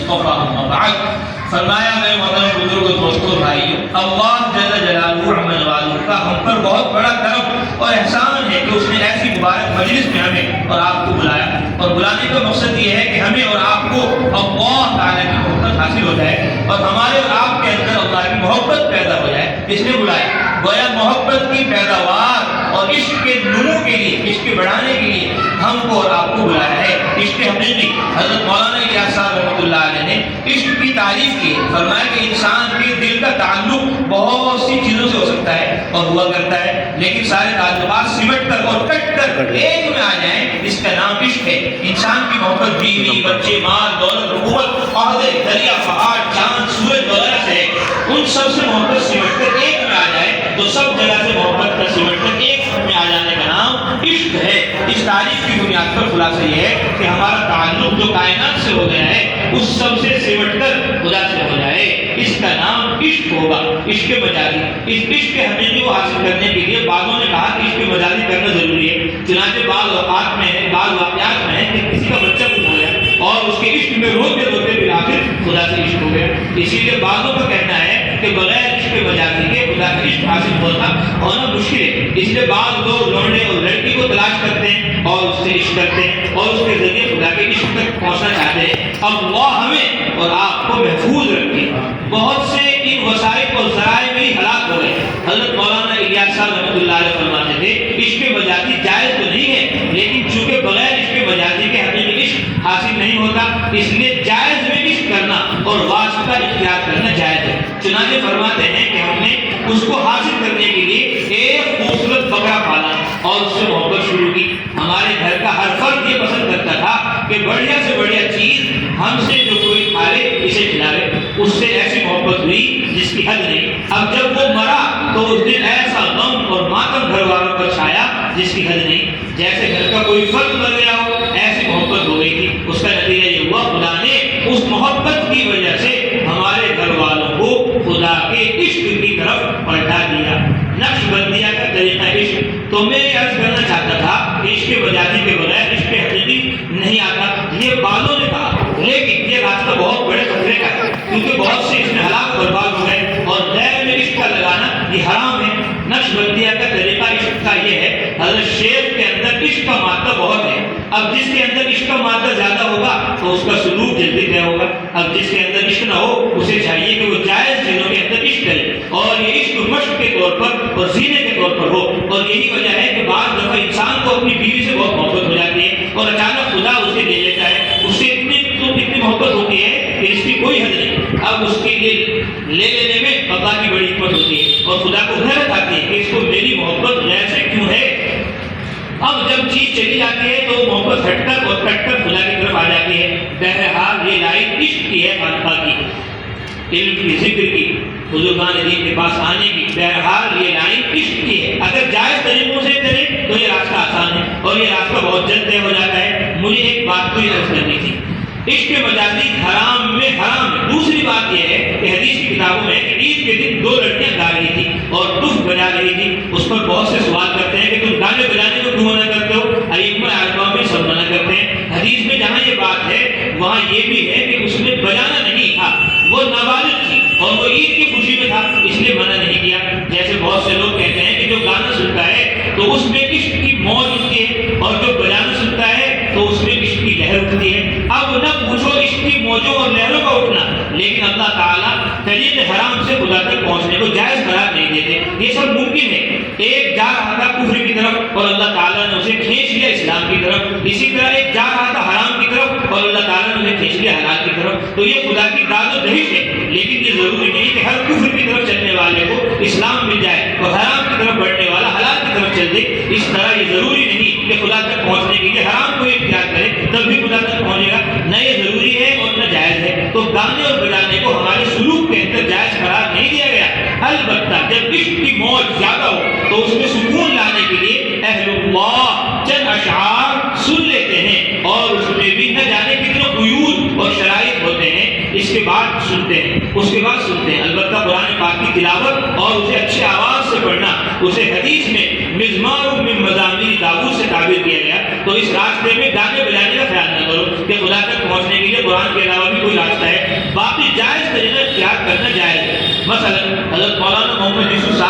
المصطفى اما بعد. فرمایا میرے محترم بزرگوں دوستوں بھائیوں، اللہ جل جلالہ عمل والوں کا ہم پر بہت بڑا کرم اور احسان ہے کہ اس نے ایسی مبارک مجلس میں ہمیں اور آپ کو بلایا، اور بلانے کا مقصد یہ ہے کہ ہمیں اور آپ کو اللہ تعالیٰ کی محبت حاصل ہو جائے اور ہمارے اور آپ کے اندر اللہ کی محبت پیدا ہو جائے. اس نے بلایا گویا محبت کی پیداوار اور عشق کے نمو کے لیے، عشق کے بڑھانے کے لیے ہم کو اور آپ کو بلایا ہے. عشق حقیقی حضرت مولانا الیاس صاحب رحمۃ اللہ علیہ نے عشق کی تعریف کی، فرمایا کہ انسان کے دل کا تعلق بہت سی چیزوں سے ہو سکتا ہے اور ہوا کرتا ہے، لیکن سارے تعلقات سمٹ کر اور کٹ کر ایک میں آ جائیں، اس کا نام عشق ہے. انسان کی محبت بیوی، بچے، مال، دولت، حکومت، عہدے، دریا، پہاڑ، چاند، سورج وغیرہ سے، ان سب سے محبت سمٹ کر ایک میں آ جائے تو سب جگہ سے محبت کا سمٹ کر ایک میں آ جانے کا نام عشق ہے. اس تعریف کی بنیاد پر خلاصہ یہ ہے کہ ہمارا تعلق جو کائنات سے ہو گیا ہے اس سب سے سمٹ کر خدا سے ہو جائے، اس کا نام عشق ہوگا. عشق مجازی، اس عشق حقیقی کو حاصل کرنے کے لیے بعضوں نے کہا کہ عشق مجازی کرنا ضروری ہے. چنانچہ بعض اوقات میں ہے، بعض واقعات میں ہے کہ کسی کا بچہ گم ہو گیا اور اس کے عشق میں روتے روتے بالآخر خدا سے عشق ہو گیا. اسی لیے بعضوں کا کہنا ہے کہ بغیر عشق مجازی کے خدا کا عشق حاصل ہونا مشکل ہے. اس لیے بعض لوگ لوڑنے اور لڑکی کو تلاش کرتے ہیں اور اس سے عشق کرتے ہیں اور اس کے ذریعے خدا کے عشق تک پہنچنا چاہتے ہیں. اللہ ہمیں اور آپ کو محفوظ رکھے. بہت سے ان وسائل اور ذرائع میں ہلاک ہو گئے. حضرت مولانا الیاس صاحب رحمۃ اللہ علیہ فرماتے تھے عشق مجازی جائز تو نہیں ہے، لیکن چونکہ بغیر عشق مجازی کے حقیقی عشق حاصل نہیں ہوتا، اس لیے جائز میں عشق کرنا اور واسطہ اختیار کرنا جائز ہے. چنانچہ فرماتے ہیں کہ ہم نے اس کو حاصل کرنے کے لیے ایک خوبصورت بکرا پالا اور اس سے محبت شروع کی. ہمارے گھر کا ہر فرد یہ پسند کرتا تھا کہ بڑھیا سے بڑھیا چیز ہم سے جو کوئی کھائے اسے کھلاوے. اس سے ایسی محبت ہوئی جس کی حد نہیں. اب جب وہ مرا تو اس دن ایسا غم اور ماتم گھر والوں پر چھایا جس کی حد نہیں. جیسے گھر کا کوئی فرد مر گیا ہو ایسی محبت ہو گئی تھی. اس کا نتیجہ یہ ہوا خدا نے اس محبت کی وجہ سے ہمارے گھر والوں کو خدا کے عشق کی طرف پلٹا دیا. نقش بندیہ کا طریقہ عشق. تو میں یہ عرض کرنا چاہتا تھا کہ عشق مجازی کے بغیر عشق حقیقی نہیں آتا. یہ بعضوں نے کہا، لیکن یہ راستہ بہت بڑے خطرے کا ہے کیونکہ بہت سے اس میں ہلاک برباد ہو گئے اور غیر میں عشق کا لگانا یہ حرام ہے. نقش بندیہ کا طریقہ عشق کا یہ ہے، حضرت شیخ کے اندر عشق کا مادہ بہت ہے. اب جس کے اندر عشق کا مادہ زیادہ ہوگا تو اس کا سلوک جلدی طے ہوگا. اب جس کے اندر عشق نہ ہو اسے چاہیے کہ وہ جائز چیزوں کے اندر عشق کرے اور یہ عشق مشق کے طور پر اور زینے کے طور پر ہو. اور یہی وجہ ہے کہ بعض دفعہ انسان کو اپنی بیوی سے بہت محبت ہو جاتی ہے اور اچانک خدا اسے لے لیتا ہے. اس سے اتنی محبت ہوتی ہے کہ اس کی کوئی حد نہیں. اب اس کے لیے لے لینے میں اللہ کی بڑی حکمت ہوتی ہے اور خدا کو حیرت آتی ہے کہ اس کو میری محبت غیر سے کیوں ہے. اب جب چیز چلی جاتی ہے تو محبت ہٹ کر اور کٹ کر خدا کی طرف آ جاتی ہے. بہرحال یہ لائن عشق کی ہے، خانقاہ کی، علم کی، ذکر کی، بزرگان دین کے پاس آنے کی. بہرحال یہ لائن عشق کی ہے. اگر جائز طریقوں سے کریں تو یہ راستہ آسان ہے اور یہ راستہ بہت جلد طے ہو جاتا ہے. مجھے ایک بات کو یہ عرض کرنی تھی، عشق مجازی حرام میں حرام ہے. دوسری بات یہ ہے کہ حدیث کی کتابوں میں کہ عید کے دن 2 لڑکیاں گا رہی تھی اور ٹف بجا رہی تھی. اس پر بہت سے سوال کرتے ہیں کہ تم گانے بجانے کو کیوں منع کرتے ہو؟ ائمہ اربعہ میں سب منع کرتے ہیں. حدیث میں جہاں یہ بات ہے وہاں یہ بھی ہے کہ اس میں بجانا نہیں تھا، وہ نابالغ تھی اور وہ عید کی خوشی میں تھا اس لیے منع نہیں کیا. جیسے بہت سے لوگ کہتے ہیں کہ جو گانا سنتا ہے تو اس میں عشق کی موج ہوتی ہے اور جو بجانا سنتا ہے تو اس میں عشق کی لہر اٹھتی ہے. اب نہ پوچھو عشق کی موجوں اور لہروں کا اٹھنا، لیکن اللہ تعالیٰ طریق حرام سے خدا تک پہنچنے کو جائز قرار نہیں دیتے. یہ سب ممکن ہے. ایک جا رہا تھا کفر کی طرف اور اللہ تعالیٰ نے اسے کھینچ لیا اسلام کی طرف. اسی طرح ایک جا رہا تھا حرام کی طرف اور اللہ تعالیٰ نے اسے کھینچ لیا حلال کی طرف. تو یہ خدا کی داد و دہش ہے. لیکن یہ ضروری نہیں کہ ہر کفر کی طرف چلنے والے کو اسلام مل جائے اور حرام کی طرف بڑھنے والا حلال کی طرف چل دے. اس طرح یہ ضروری نہیں کہ خدا تک پہنچنے کے لیے حرام کو اختیار کرے تب بھی خدا تک پہنچے گا. نہ یہ ضروری ہے اور نہ جائز ہے. تو گانے اور بجانے کو ہمارے سلوک کے اندر جائز قرار نہیں دیا گیا. البتہ جب عشق کی موج زیادہ ہو تو اس میں سکون لانے کے لیے اہل اللہ چند اشعار سن لیتے ہیں اور اس میں بھی نہ جانے کتنے قیود اور شرائط ہوتے ہیں. اس کے بعد سنتے ہیں. البتہ قرآن پاک کی تلاوت اور اسے اچھی آواز سے پڑھنا، اسے حدیث میں مزمار من مزامیر داؤد سے تعبیر کیا گیا. تو اس راستے میں گانے بجانے کا خیال نہ کرو کہ خدا تک پہنچنے کے لیے قرآن کے علاوہ بھی کوئی راستہ ہے، باقی جائز طریقہ اختیار کرنا جائز ہے۔ مثلا حضرت مولانا محمد یوسف صاحب